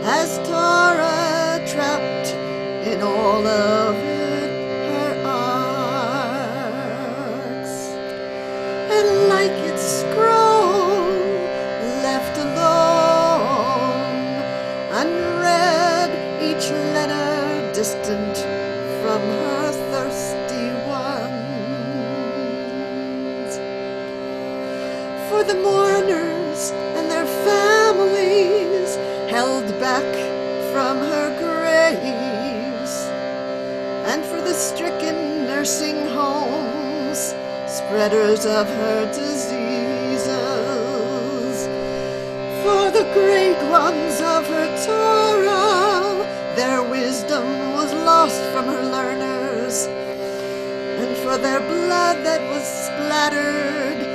As Tara trapped in all of it, her arcs, and like its scroll left alone, unread, each letter distant from her thirsty ones. For the mourners and their families held back from her graves, and for the stricken nursing homes, spreaders of her diseases, for the great ones of her Torah, their wisdom was lost from her learners, and for their blood that was splattered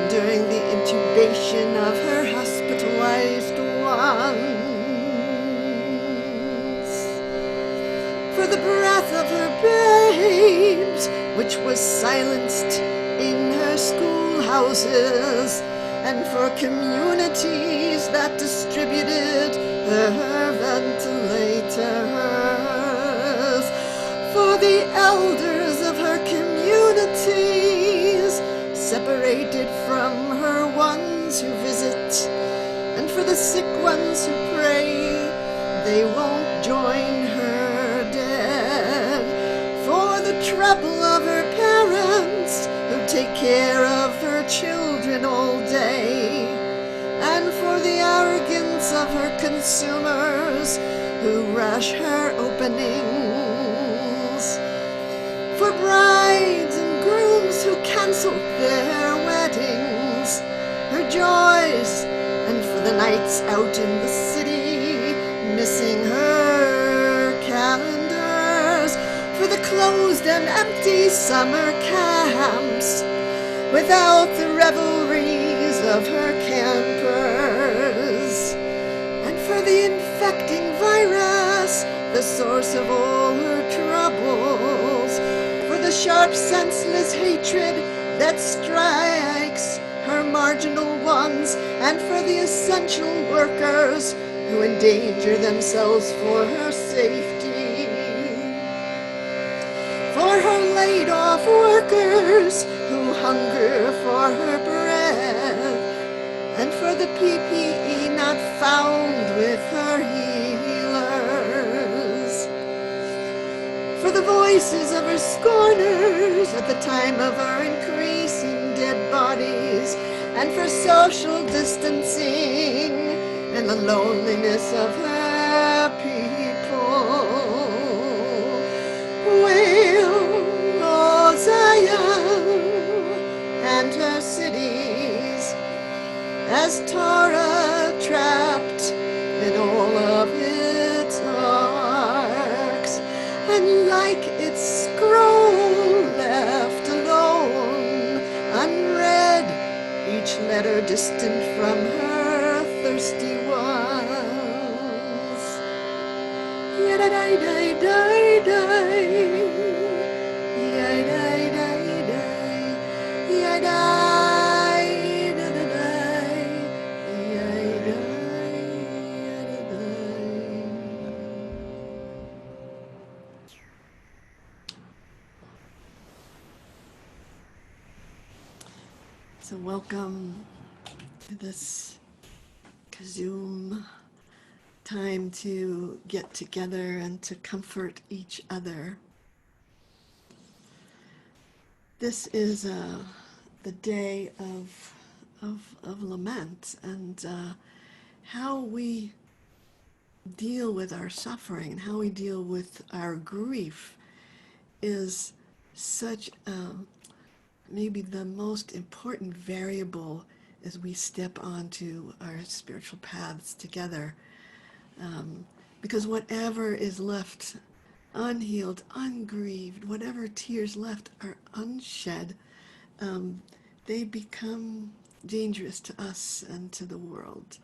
during the intubation of her hospitalized ones, for the breath of her babes, which was silenced in her schoolhouses, and for communities that distributed her ventilators, for the elders of her communities, separated from her ones who visit, and for the sick ones who pray they won't join her dead, for the trouble of her parents who take care of her children all day, and for the arrogance of her consumers who rush her openings, for brides and grooms who cancel their weddings, her joys, and for the nights out in the city, missing her calendars, for the closed and empty summer camps, without the revelries of her campers, and for the infecting virus, the source of all her troubles, for the sharp, senseless hatred that strikes her marginal ones, and for the essential workers who endanger themselves for her safety, for her laid-off workers who hunger for her bread, and for the PPE not found with her healers, for the voices of her scorners at the time of her increasing dead bodies, and for social distancing and the loneliness of her people, as Tara trapped in all of its arcs, and like its scroll left alone, unread, each letter distant from her thirsty ones. Yada-dai-dai-dai-dai, yada-dai-dai-dai, yada-dai-dai-dai, yada-dai-dai-dai. So welcome to this Kzoom time to get together and to comfort each other. This is the day of lament, and how we deal with our suffering and how we deal with our grief is such maybe the most important variable as we step onto our spiritual paths together. Because whatever is left unhealed, ungrieved, whatever tears left are unshed, they become dangerous to us and to the world.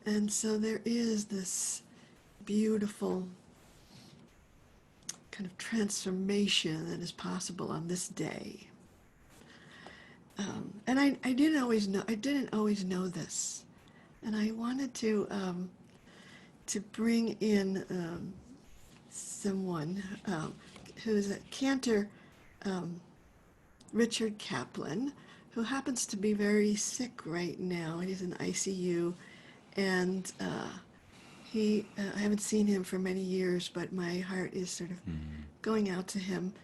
And so there is this beautiful kind of transformation that is possible on this day. And I didn't always know this, and I wanted to bring in someone who's a cantor, Richard Kaplan, who happens to be very sick right now. He's in ICU, and I haven't seen him for many years, but my heart is sort of going out to him.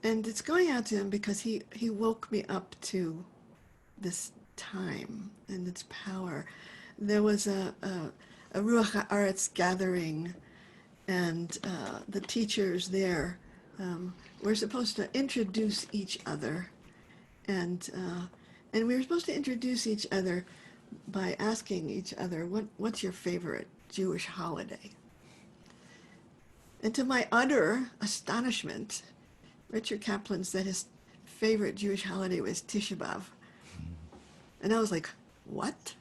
And it's going out to him because he woke me up to this time and its power. There was a Ruach HaAretz gathering, and the teachers there were supposed to introduce each other, and we were supposed to introduce each other by asking each other, what's your favorite Jewish holiday? And to my utter astonishment, Richard Kaplan said his favorite Jewish holiday was Tisha B'Av. And I was like, what?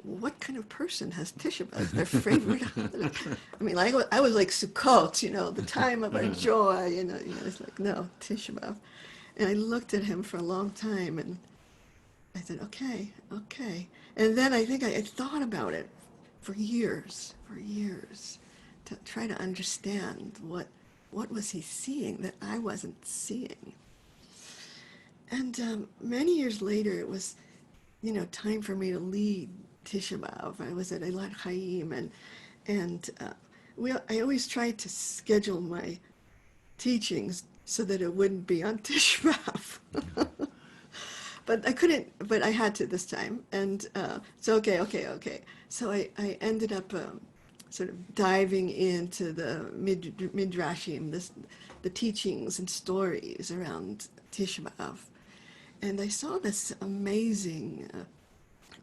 What kind of person has Tisha B'Av as their favorite holiday? I mean, I was like Sukkot, the time of our joy, it's like, no, Tisha B'Av. And I looked at him for a long time, and I said, okay. And then I think I thought about it for years, to try to understand what was he seeing that I wasn't seeing. And many years later, it was, time for me to lead Tisha B'Av. I was at Eilat Chaim, and I always tried to schedule my teachings so that it wouldn't be on Tisha B'Av. But I couldn't, but I had to this time. And so, okay. So I ended up sort of diving into the midrashim, the teachings and stories around Tisha B'Av. And I saw this amazing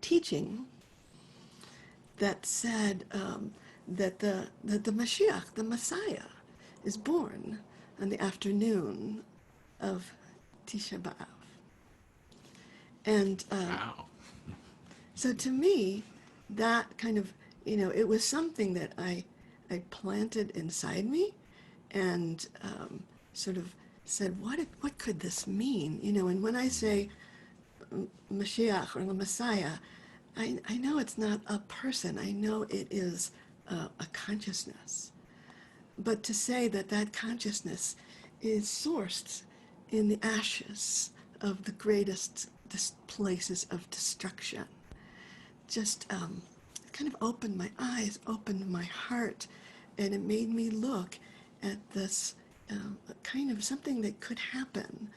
teaching that said that the Mashiach, the Messiah, is born on the afternoon of Tisha B'Av. And Wow. so to me, that kind of, it was something that I planted inside me, and sort of said, what could this mean? And when I say Mashiach or the Messiah, I know it's not a person. I know it is a consciousness. But to say that consciousness is sourced in the ashes of the greatest places of destruction just kind of opened my eyes, opened my heart, and it made me look at this kind of something that could happen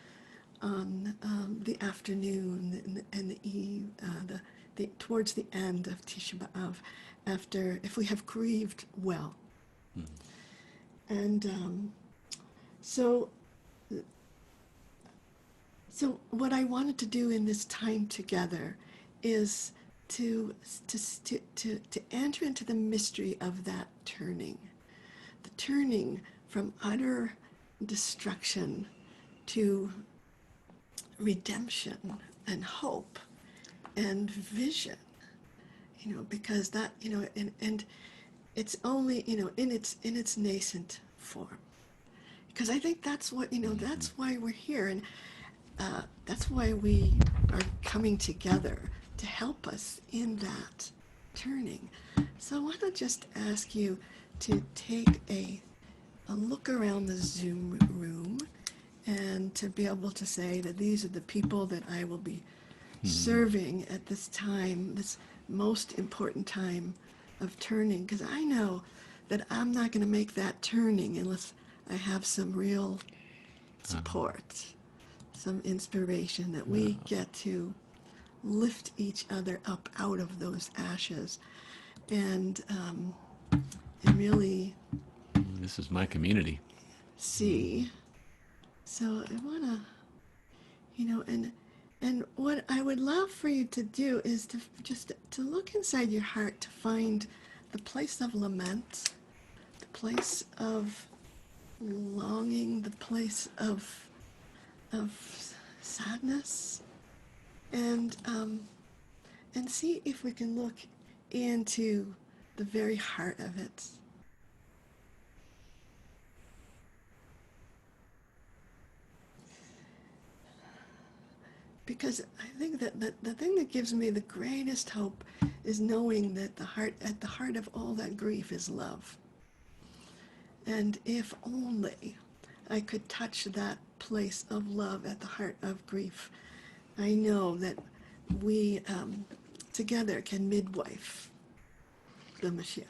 on the afternoon and the eve, towards the end of Tisha B'Av, if we have grieved well. And so what I wanted to do in this time together is to enter into the mystery of that turning, the turning from utter destruction to redemption and hope and vision, because that, and it's only, in its nascent form. Because I think that's what, that's why we're here, and that's why we are coming together to help us in that turning. So I want to just ask you to take a look around the Zoom room and to be able to say that these are the people that I will be serving at this time, this most important time of turning, because I know that I'm not going to make that turning unless I have some real support, some inspiration, that we get to lift each other up out of those ashes and really This is my community. see. So I want to, and what I would love for you to do is to just to look inside your heart to find the place of lament, the place of longing, the place of sadness, and see if we can look into the very heart of it. Because I think that the thing that gives me the greatest hope is knowing that at the heart of all that grief is love. And if only I could touch that place of love at the heart of grief, I know that we together can midwife the Mashiach,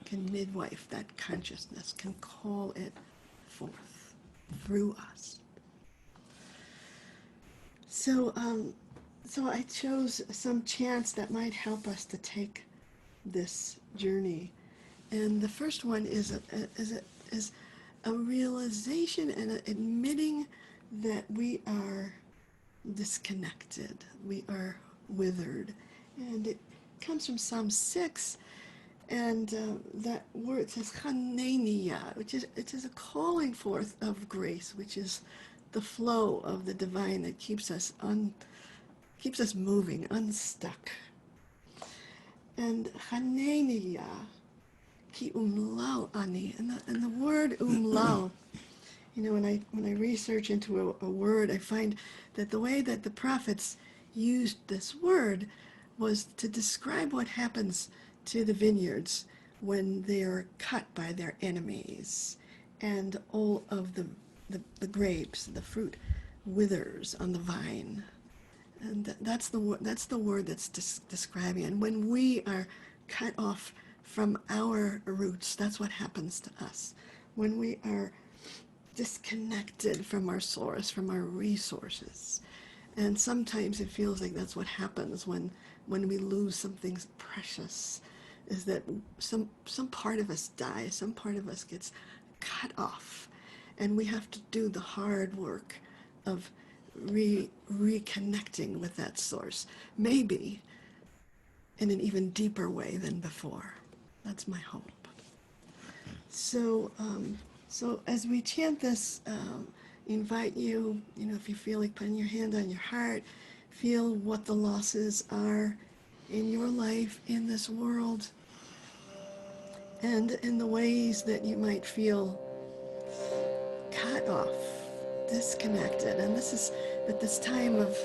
can midwife that consciousness, can call it forth through us. So I chose some chants that might help us to take this journey. And the first one is a realization and admitting that we are disconnected, we are withered. And it comes from Psalm 6, and that word says chanenia, which is a calling forth of grace, which is the flow of the divine that keeps us moving, unstuck. And chanenia, ki umlau ani, and the word umlau, when I research into a word, I find that the way that the prophets used this word was to describe what happens to the vineyards when they are cut by their enemies, and all of the grapes, the fruit, withers on the vine. And that's the word that's describing. And when we are cut off from our roots, that's what happens to us. When we are disconnected from our source, from our resources. And sometimes it feels like that's what happens when we lose something precious, is that some part of us dies, some part of us gets cut off. And we have to do the hard work of reconnecting with that source, maybe in an even deeper way than before. That's my hope. So as we chant this, invite you, if you feel like putting your hand on your heart, feel what the losses are in your life, in this world, and in the ways that you might feel cut off, disconnected. And this is at this time of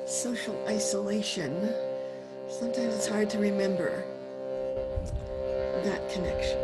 social isolation, sometimes it's hard to remember that connection.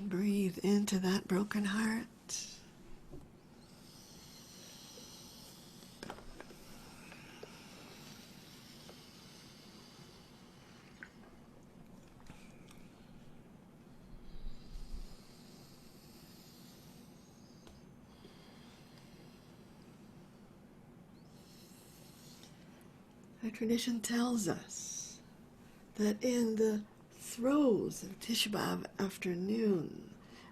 Breathe into that broken heart. Our tradition tells us that in the throes of Tisha B'Av afternoon,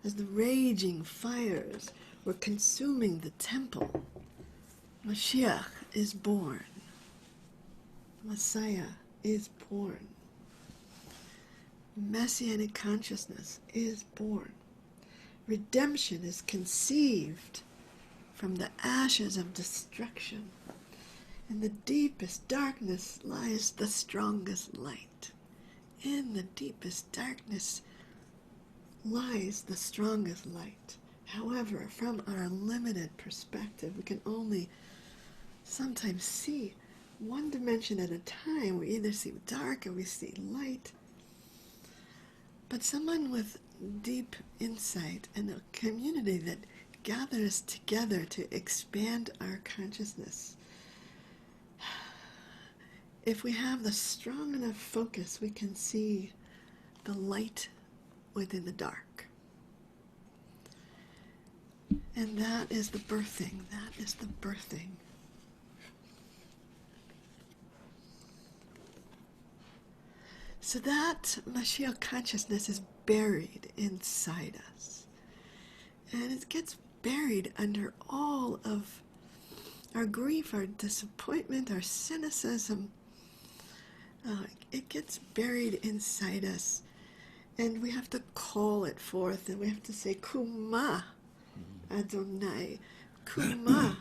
as the raging fires were consuming the temple, Mashiach is born. Messiah is born. Messianic consciousness is born. Redemption is conceived from the ashes of destruction. In the deepest darkness lies the strongest light. In the deepest darkness lies the strongest light. However, from our limited perspective, we can only sometimes see one dimension at a time. We either see dark or we see light. But someone with deep insight and a community that gathers together to expand our consciousness, if we have the strong enough focus, we can see the light within the dark. And that is the birthing. That is the birthing. So that Mashiach consciousness is buried inside us. And it gets buried under all of our grief, our disappointment, our cynicism. It gets buried inside us. And we have to call it forth, and we have to say, Kuma, Adonai, Kuma,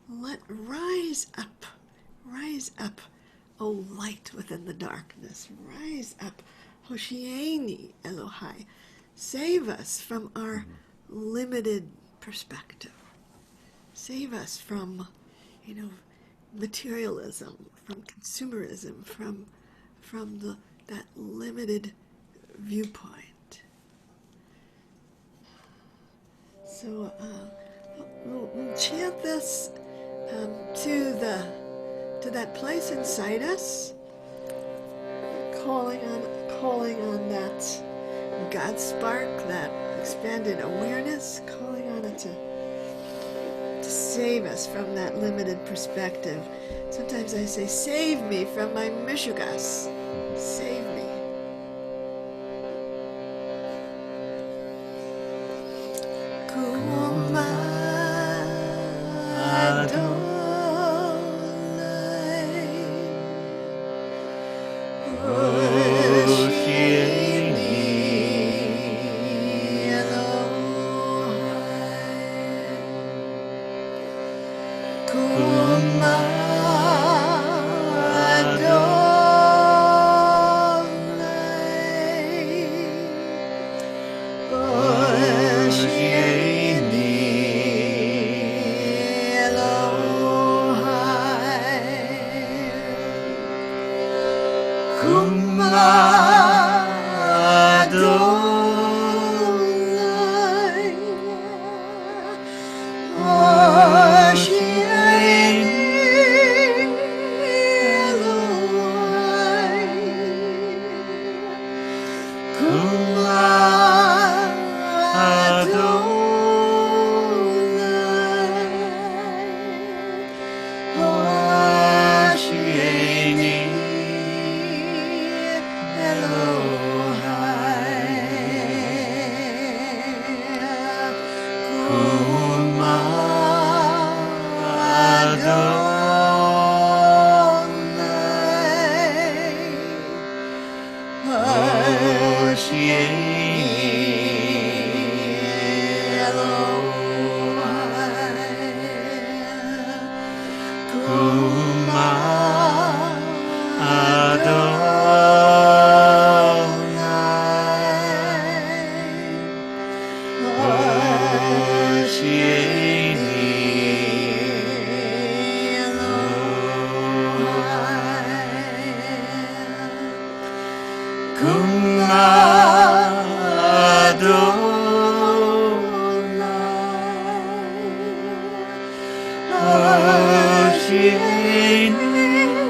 rise up, O light within the darkness, rise up, Hoshieni Elohai, save us from our limited perspective, save us from, materialism, from consumerism, from that limited viewpoint. So we'll chant this to that place inside us, calling on that God spark, that expanded awareness, calling on it to save us from that limited perspective. Sometimes I say, save me from my mishugas. Save me. Kuma Adonai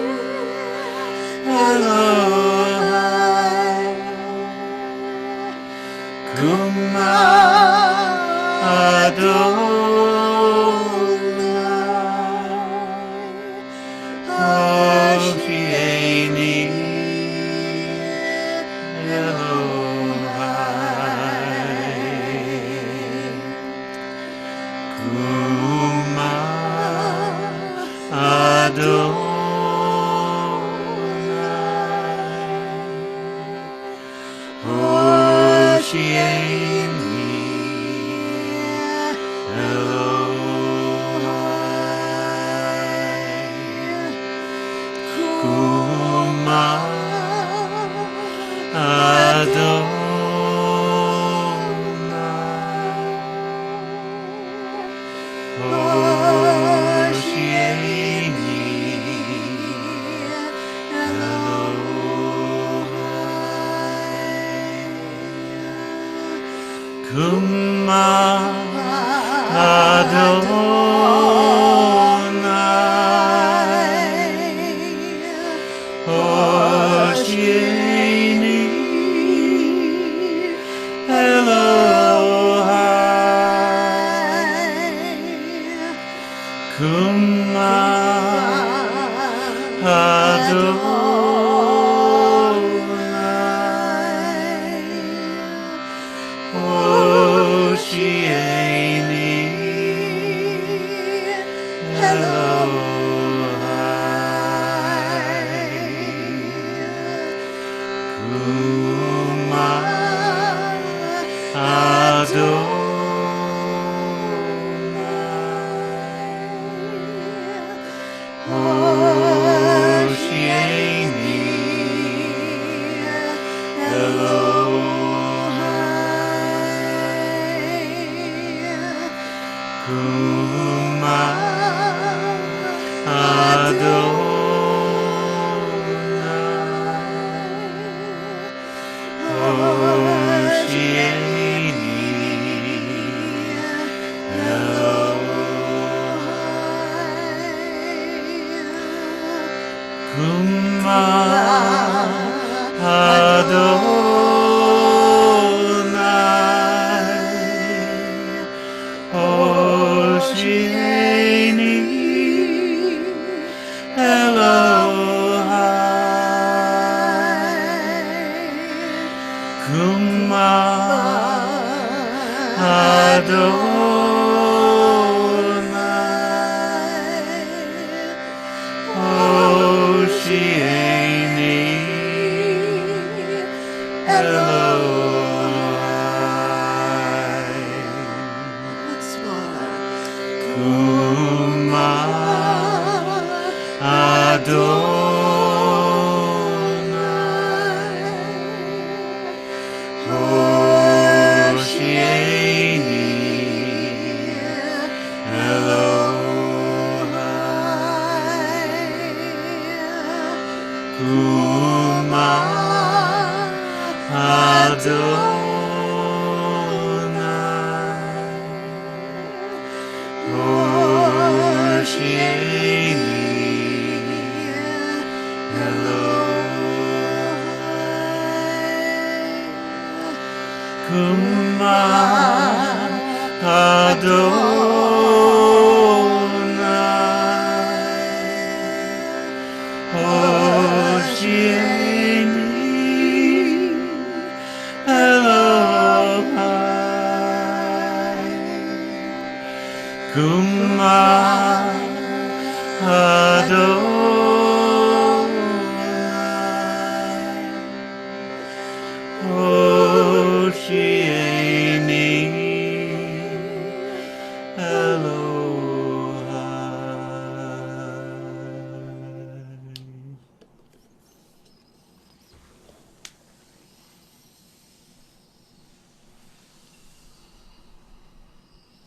Hoshieni Elohai Kuma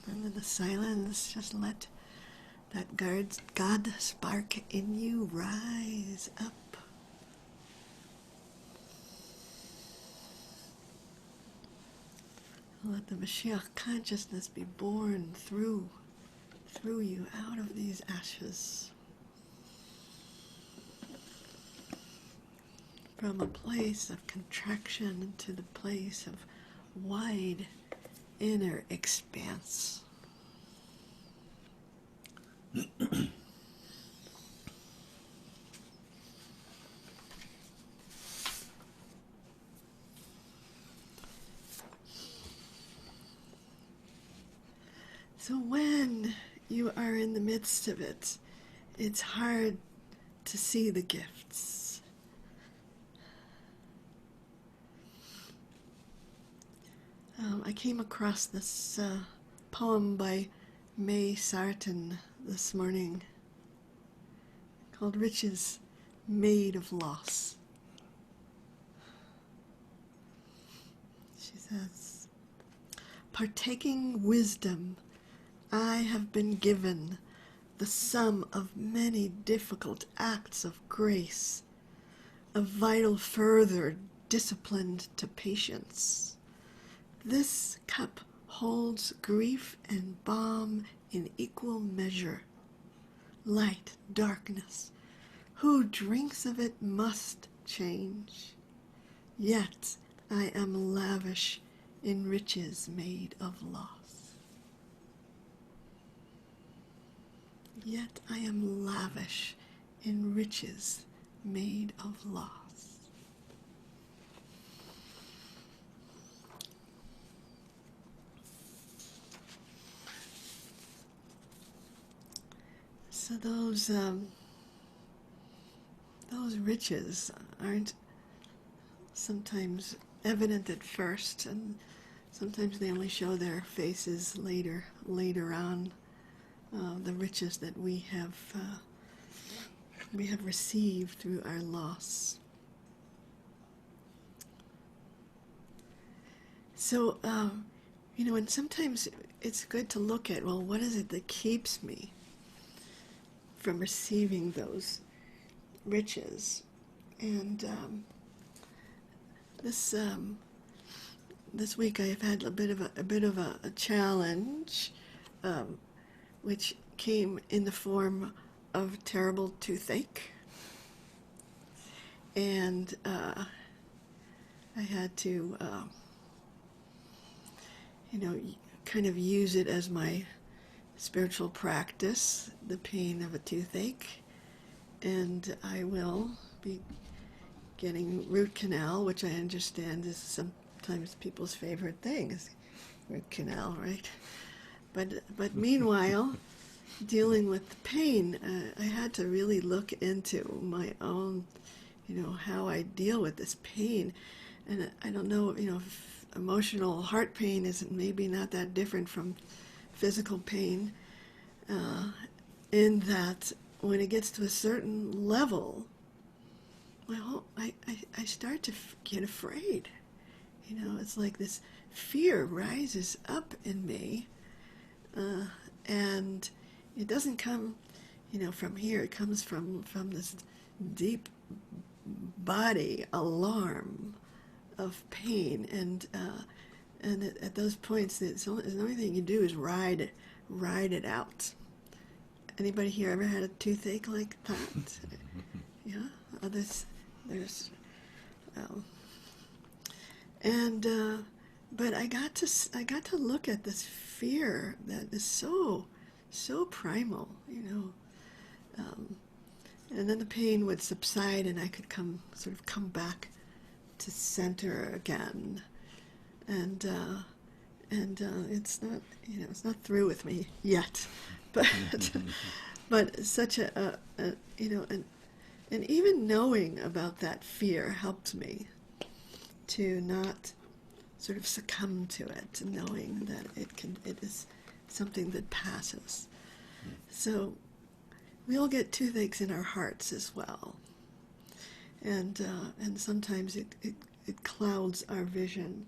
And in the silence, just let that God spark in you rise up. Let the Mashiach consciousness be born through you out of these ashes. From a place of contraction to the place of wide inner expanse. So when you are in the midst of it, it's hard to see the gifts. I came across this poem by May Sarton this morning called Riches Made of Loss. She says, "Partaking wisdom, I have been given the sum of many difficult acts of grace, a vital further disciplined to patience. This cup holds grief and balm in equal measure. Light, darkness, who drinks of it must change. Yet I am lavish in riches made of loss." Yet I am lavish in riches made of loss. So those riches aren't sometimes evident at first, and sometimes they only show their faces later on. The riches that we have received through our loss. So, and sometimes it's good to look at, well, what is it that keeps me from receiving those riches? And this week I have had a bit of a challenge, which came in the form of terrible toothache, and I had to, kind of use it as my spiritual practice, the pain of a toothache, and I will be getting root canal, which I understand is sometimes people's favorite thing, is root canal, right? But meanwhile, dealing with the pain, I had to really look into my own, how I deal with this pain. And I don't know, if emotional heart pain is maybe not that different from physical pain, in that when it gets to a certain level, well, I start to get afraid. It's like this fear rises up in me, and it doesn't come, from here. It comes from this deep body alarm of pain, and at those points, the only thing you do is ride it out. Anybody here ever had a toothache like that? Yeah, there's, but I got to look at this fear that is so primal, and then the pain would subside, and I could come back to center again, and it's not it's not through with me yet, but but such and even knowing about that fear helped me to not sort of succumb to it, knowing that it is something that passes. So we all get toothaches in our hearts as well, and sometimes it clouds our vision.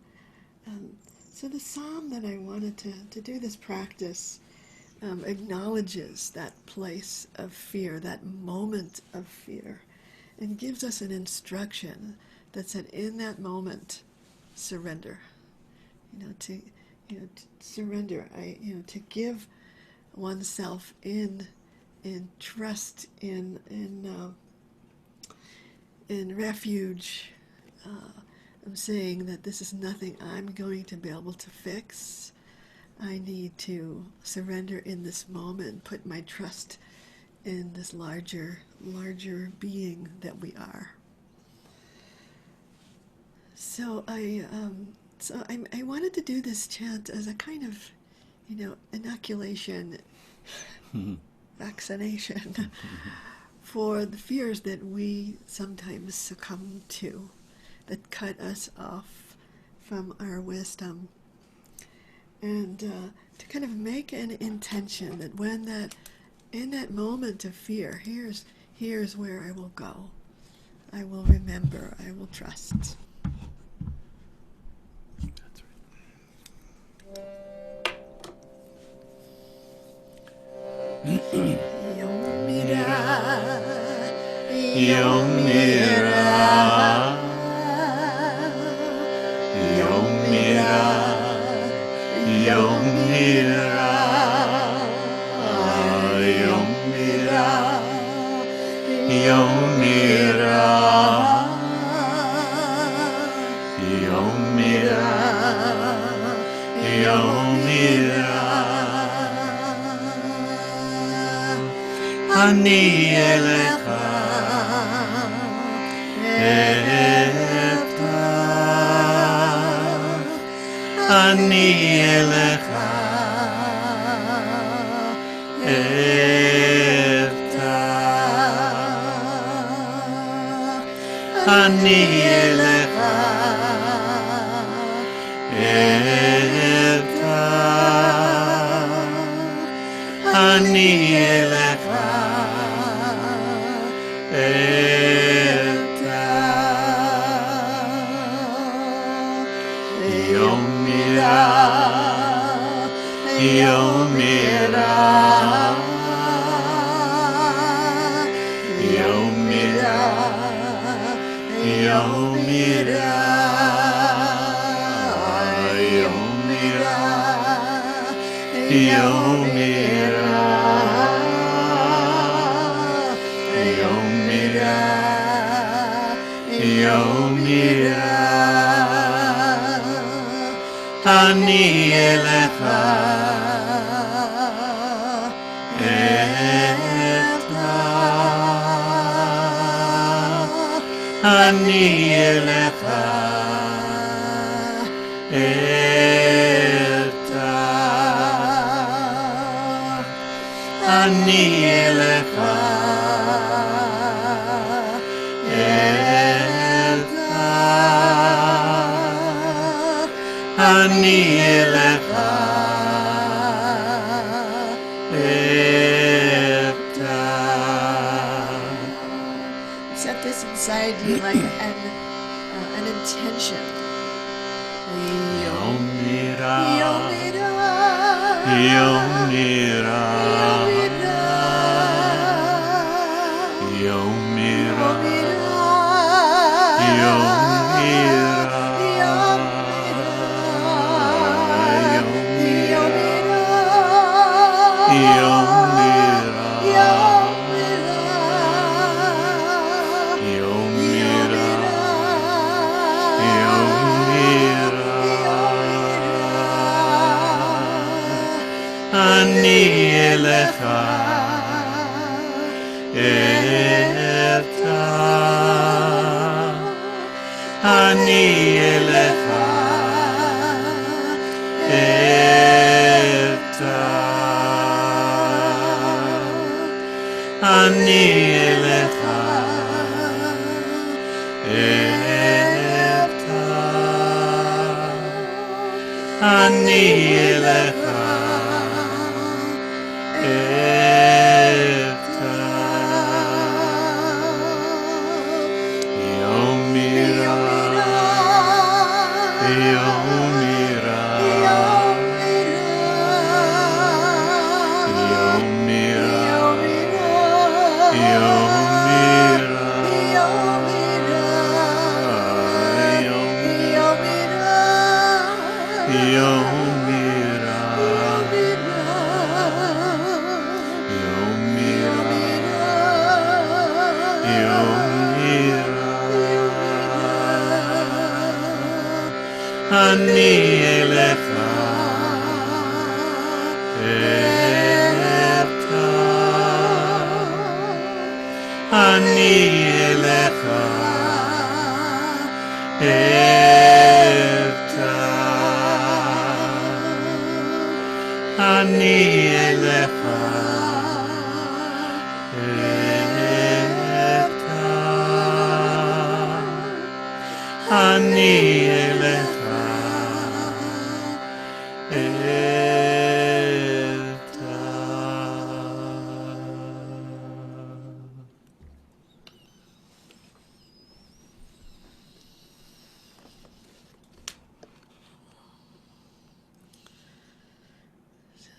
So the psalm that I wanted to do this practice acknowledges that place of fear, that moment of fear, and gives us an instruction that said, in that moment, surrender. To surrender. To give oneself in trust, in refuge. I'm saying that this is nothing I'm going to be able to fix. I need to surrender in this moment, put my trust in this larger being that we are. So I wanted to do this chant as a kind of, inoculation, vaccination for the fears that we sometimes succumb to, that cut us off from our wisdom, and to kind of make an intention that in that moment of fear, here's where I will go. I will remember. I will trust. That's right. אני אליך אפתח, אני אליך אפתח, אני אליך אפתח. אני אלך יום מירה יום מירה יום מירה יום מירה יום מירה יום מירה יום מירה יום מירה אני אלך אני אלך אני אלך אני אלך Set this inside you like an intention. יום מירה יום מירה יום מירה יום מירה יום מירה יום מירה יום מירה אני אלך אני אלך אני אלך אני אלך יום מירה יום מירה יום מירה יום מירה יום מירה יום מירה אני אלך אני אלך אני אלך אני אלך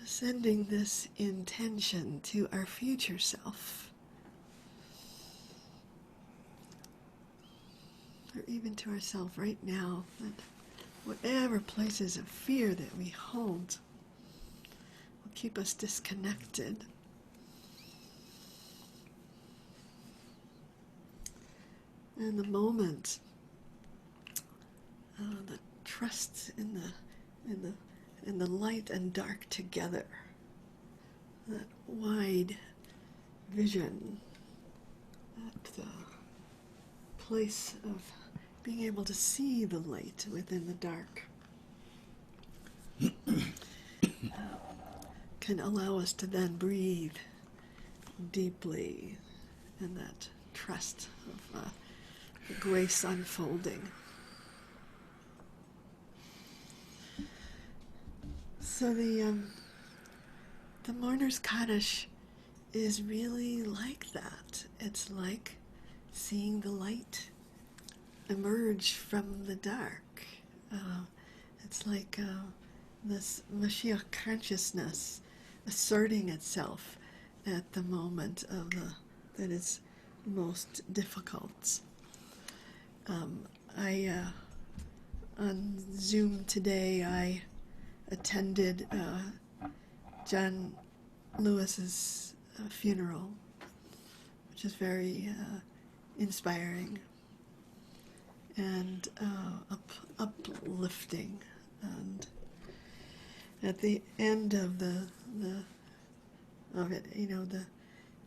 Sending this intention to our future self, or even to ourselves right now, that whatever places of fear that we hold will keep us disconnected. And the moment, the trust in the light and dark together, that wide vision, that place of being able to see the light within the dark, can allow us to then breathe deeply in that trust of the grace unfolding. So the mourner's Kaddish is really like that. It's like seeing the light emerge from the dark. It's like this Mashiach consciousness asserting itself at the moment of that is most difficult. On Zoom today, I attended John Lewis's funeral, which is very inspiring and uplifting. And at the end of it,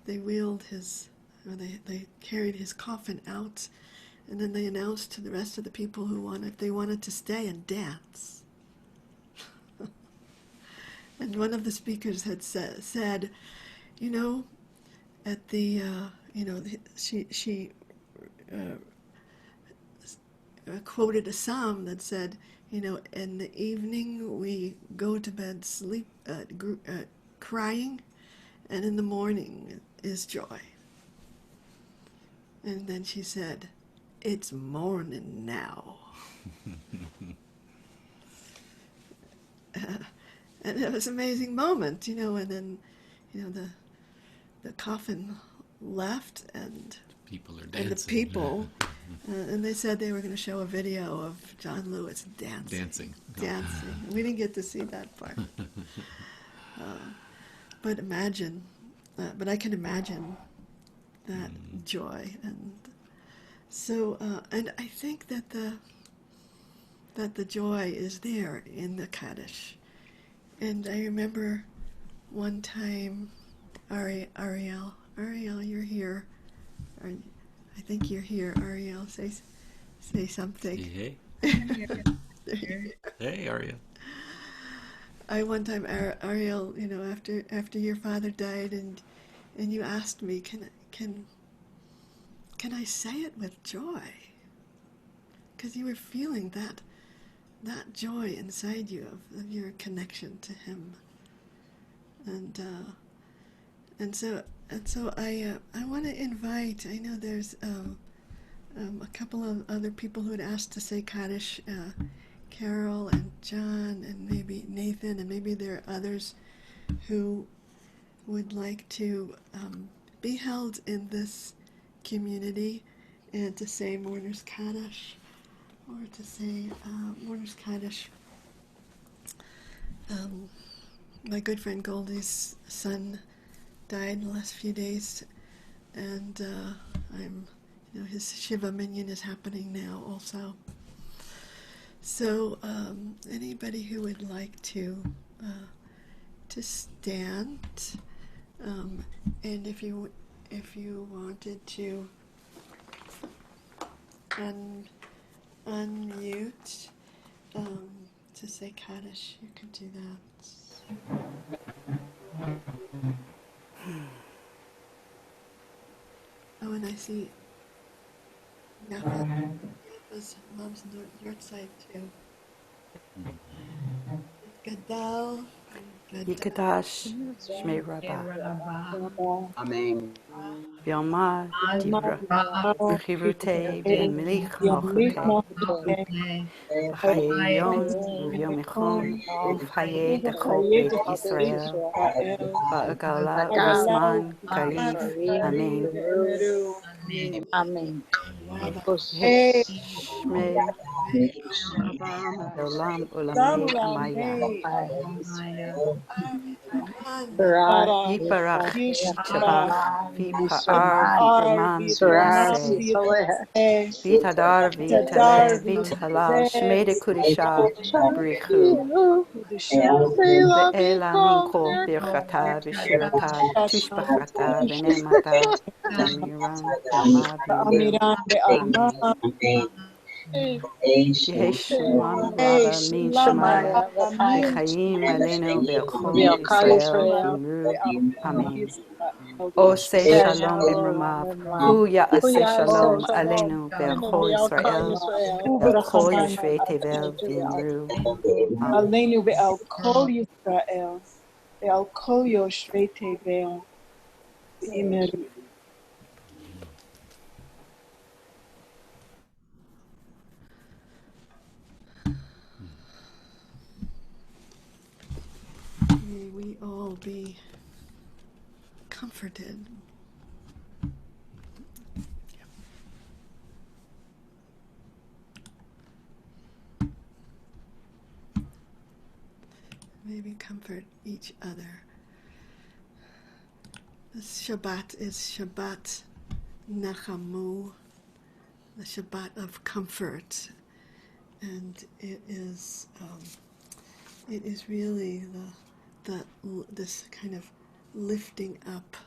they wheeled they carried his coffin out, and then they announced to the rest of the people they wanted to stay and dance. And one of the speakers had said, at the, she quoted a psalm that said, in the evening we go to bed crying, and in the morning is joy. And then she said, it's morning now. And it was an amazing moment, and then, the coffin left, and people are dancing. And the people, and they said they were going to show a video of John Lewis dancing. We didn't get to see that part. But I can imagine that joy, and so, and I think that the joy is there in the Kaddish. And I remember one time, Ariel, you're here. I think you're here, Ariel. Say something. Hey. Hey, Ariel. One time, Ariel, after your father died, and you asked me, can I say it with joy? Because you were feeling that joy inside you of your connection to him, and so I want to invite. I know there's a couple of other people who had asked to say Kaddish, Carol and John and maybe Nathan, and maybe there are others who would like to be held in this community and to say Mourner's Kaddish, or to say Mourner's Kaddish. My good friend Goldie's son died in the last few days, and his Shiva Minyan is happening now also. So anybody who would like to stand, and if you wanted to unmute to say Kaddish, you can do that. Oh, and I see Yafa's mom's north side too. Gadal. Yikadash, Shmei Rabbah. Amen. Vilma, Dibra, Bechivute, Ben Melich, Mochute, Chaye Yom, Yom Echon, Chaye Dechok Bet Yisrael, Ba'agala, Bisman, Kalif, Amen. Amen. Shmei, Olam, Olamei, Amaya. Yiparach, Yishabach, Vipa'ar, Vipamam, V'yaseh, Vitadar, Vitale, Vithalal, Shmei de Kudisha, Brichu, Ve'ela Minko, Birchata, V'shirata, Tushbachata, V'nemata, Amiran, Be'ama, B'imru. Amen. Yehi Shalom Rabba Min Shemaya V'chaim Aleinu V'chol Yisrael V'imru Amen. Ose Shalom B'mrumav Hu Ya'aseh Shalom Aleinu V'chol Yisrael V'chol Yoshvei Tevel V'imru Amen. Aleinu ve'al kol Yisrael, ve'al kol yoshvei tevel, v'imeru. May we all be comforted. May we comfort each other. This Shabbat is Shabbat Nachamu, the Shabbat of comfort, and it is really this kind of lifting up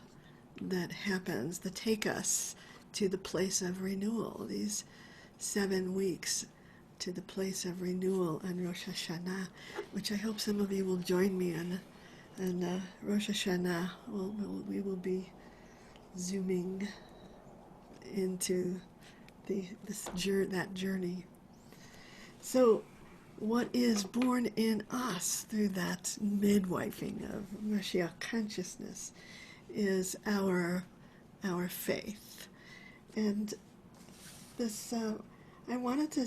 that happens to take us to the place of renewal. These 7 weeks to the place of renewal on Rosh Hashanah, which I hope some of you will join me on Rosh Hashanah. We will be zooming into that journey. So, what is born in us through that midwifing of Mashiach consciousness is our faith. And this, I wanted to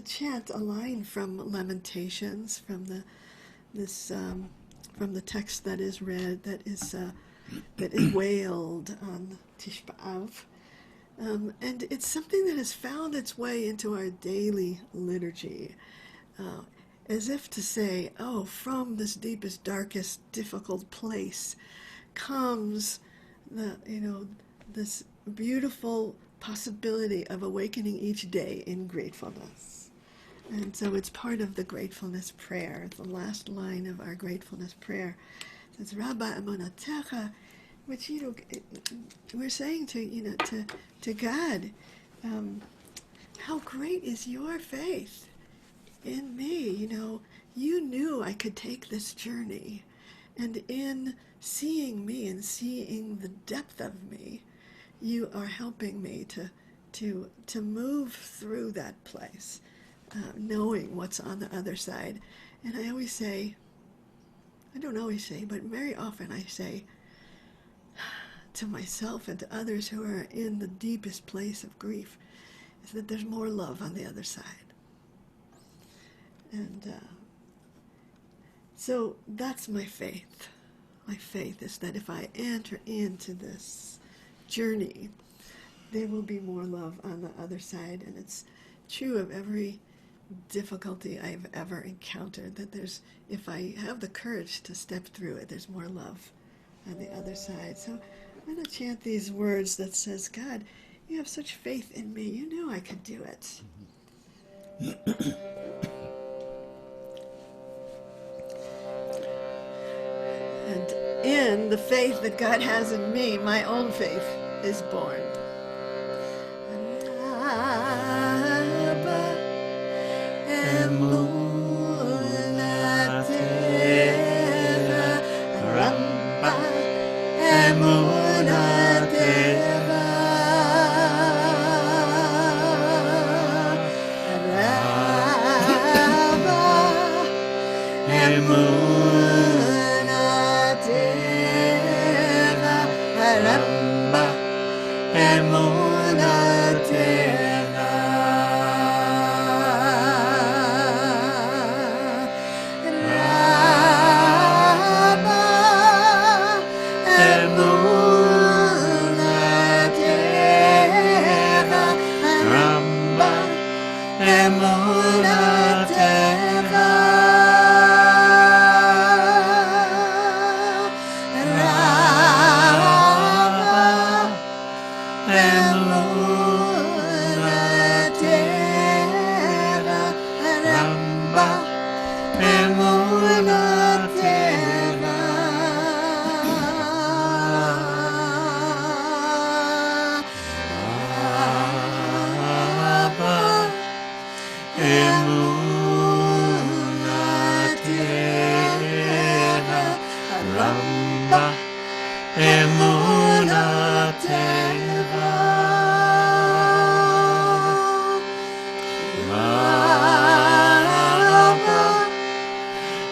chant a line from Lamentations, from the text that is read, that is wailed on Tisha B'Av. And it's something that has found its way into our daily liturgy, as if to say, oh, from this deepest, darkest, difficult place comes this beautiful possibility of awakening each day in gratefulness. And so it's part of the gratefulness prayer. The last line of our gratefulness prayer says, Rabba Amonatecha, which we're saying to God, how great is your faith in me? You knew I could take this journey, and in seeing me and seeing the depth of me, you are helping me to move through that place, knowing what's on the other side. And I always say, I don't always say, but very often I say to myself and to others who are in the deepest place of grief, is that there's more love on the other side. And so that's my faith. My faith is that if I enter into this journey, there will be more love on the other side. And it's true of every difficulty I've ever encountered, that if I have the courage to step through it, there's more love on the other side. So I'm going to chant these words that says, God, you have such faith in me. You knew I could do it. And in the faith that God has in me, my own faith is born.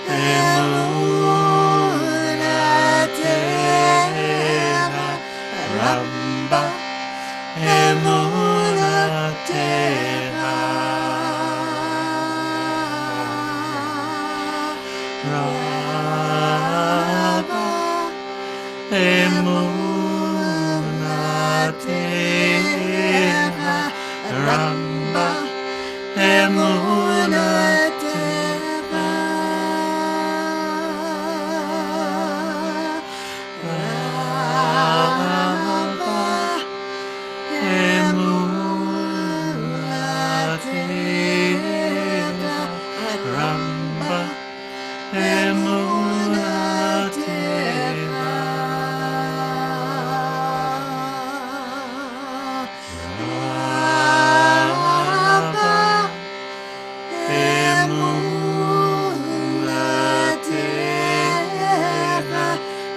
Emunateha Ramba Emunateha Ramba Emunateha Ramba Emunateha Ramba Emunateha Ramba Emunateha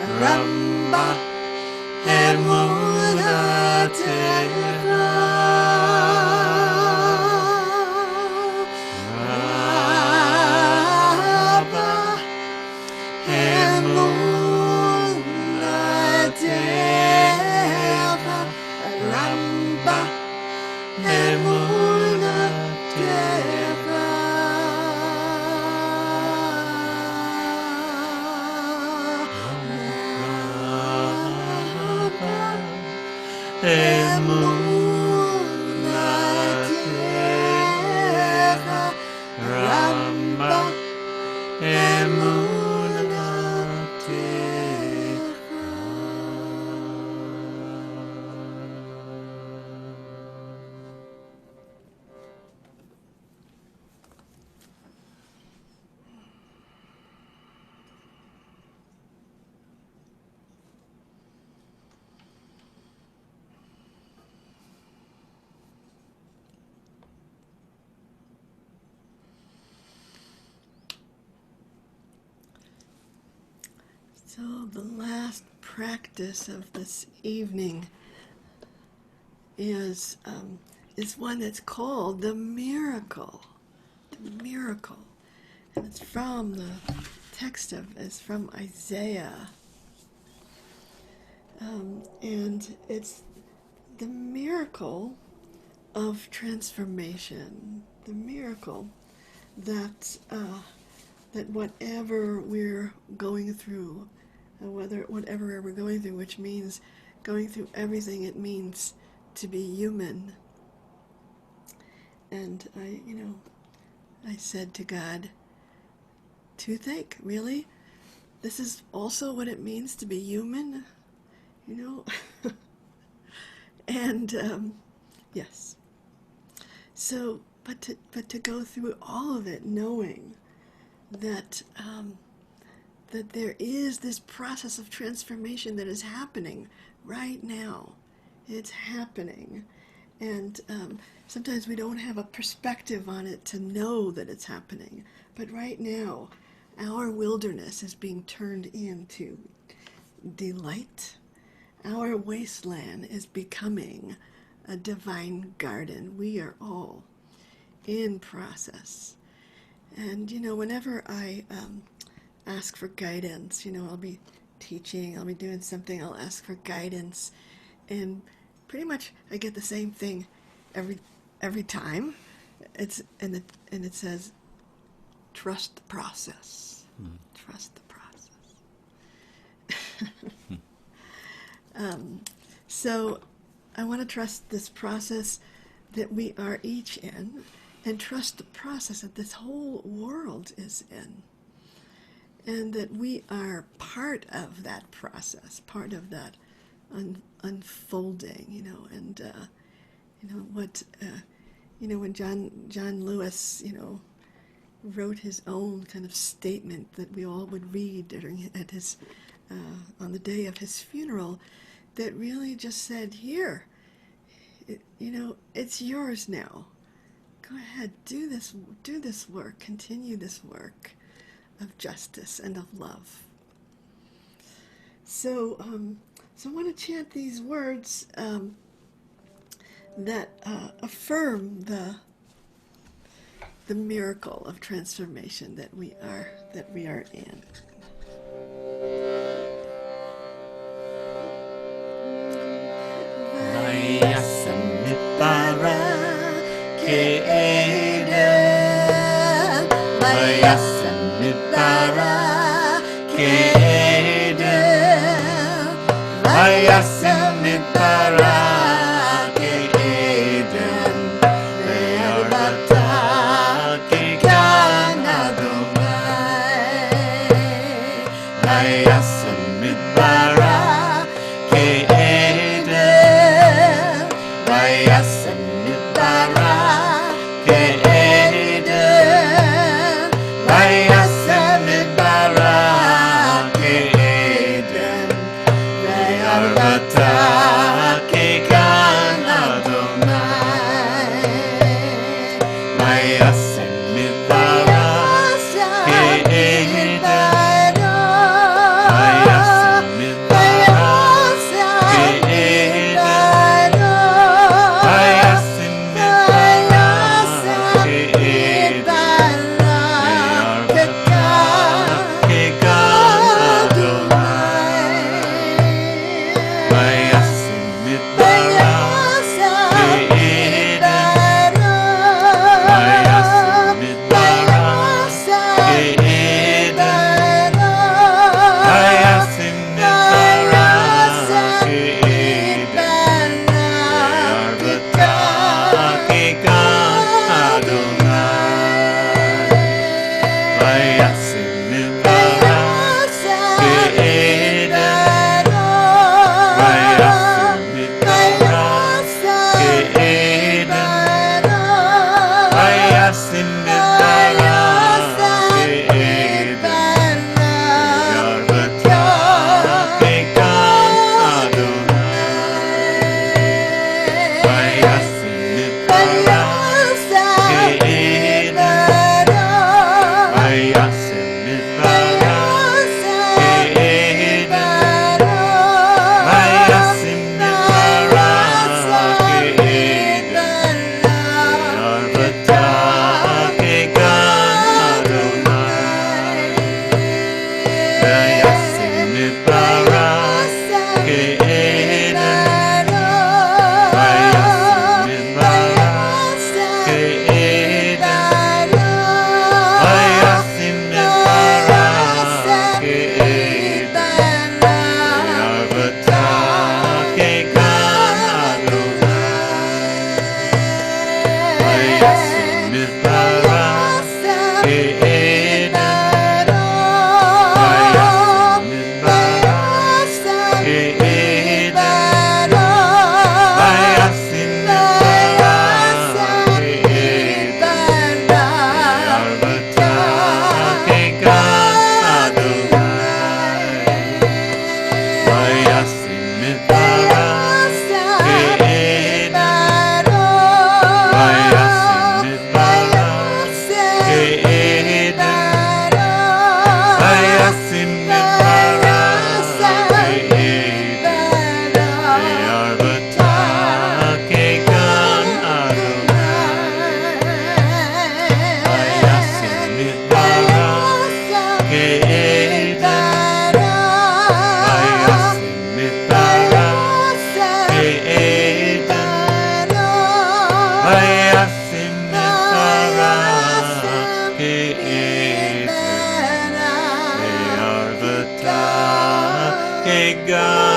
Ramba Emunateha Ramba Emunateha Ramba Emunateha Ramba Emunateha Ramba So the last practice of this evening is one that's called the miracle. The miracle. And it's from the text of, it's from Isaiah. And it's the miracle of transformation. The miracle that that whatever we're going through, whatever we're going through, which means going through everything it means to be human. And I said to God, to think, really? This is also what it means to be human? And yes. So, but to go through all of it, knowing that that there is this process of transformation that is happening right now. It's happening, and sometimes we don't have a perspective on it to know that it's happening. But right now, our wilderness is being turned into delight. Our wasteland is becoming a divine garden. We are all in process. And, whenever I ask for guidance, I'll be teaching, I'll be doing something, I'll ask for guidance. And pretty much I get the same thing every time. And it says, trust the process. Trust the process. So I want to trust this process that we are each in, and trust the process that this whole world is in, and that we are part of that process, part of that unfolding, and when John Lewis, wrote his own kind of statement that we all would read on the day of his funeral, that really just said, here, it's yours now. Go ahead, do this work, continue this work of justice and of love. So I want to chant these words that affirm the miracle of transformation that we are in. Vayasmipara Ke'eden Vayasmipara Ke'eden Vayasmipara Ke'eden Ve'arbata Ke'gan Adonai Vayasmipara Ke'eden Vayasmipara Ke'eden Vayasmipara Ke'eden Ve'arbata Ke'gan Adonai Vayasmipara Ke'eden God.